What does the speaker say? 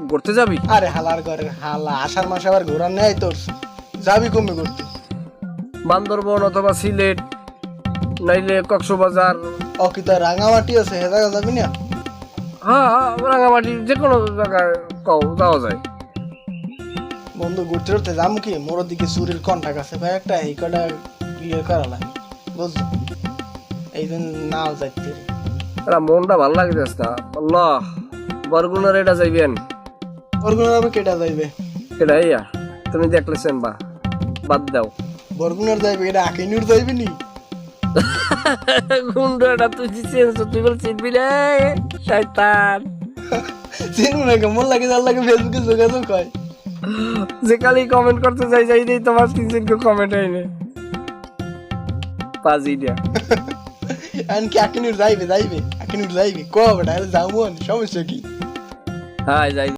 ঘুরতে যাবি? আরে হালার ঘরে হালা, আষাঢ় মাসে আবার ঘোরার নেই তোর, যাবি কমে ঘুরতে? বান্দরবন অথবা সিলেট নাইলে কক্সবাজার। অকিতা রাঙামাটি আছে, হে জায়গা যাবি না? হ্যাঁ, রাঙামাটি যে কোনো জায়গায় কও যাওয়া যায়। বন্ধু ঘুরতে ঘুরতে যাম কি, মোর দিকে চুরির কন্টাক্ট আছে ভাই একটা, এই কটা ক্লিয়ার করা লাগে বুঝছো, এই দিন নাও যাইতে। এটা মনটা ভালো লাগে না। আল্লাহ, বরগুনার এটা যাইবেন। বরগুনার আবার কেটা যাইবে? এটা ইয়া তুমি দেখলেছেন বা বাদ দাও। বরগুনার যাইবে, এটা আকিনুর যাইবে নি? গুন্ডো এটা তুই চেঞ্জ তুই বল চিনবি রে শয়তান। চিনবো না কেমন লাগে, যার লাগে ফেসবুকে যোগাযোগ হয়। যে কালি কমেন্ট করতে যাই দেই তোমার তিনজনকে কমেন্ট হয়নি পাজি দিয়া। কি আকিনুর যাইবে? আকিনুর যাইবে কবে? যাবো, সমস্যা কি? হ্যাঁ যাই।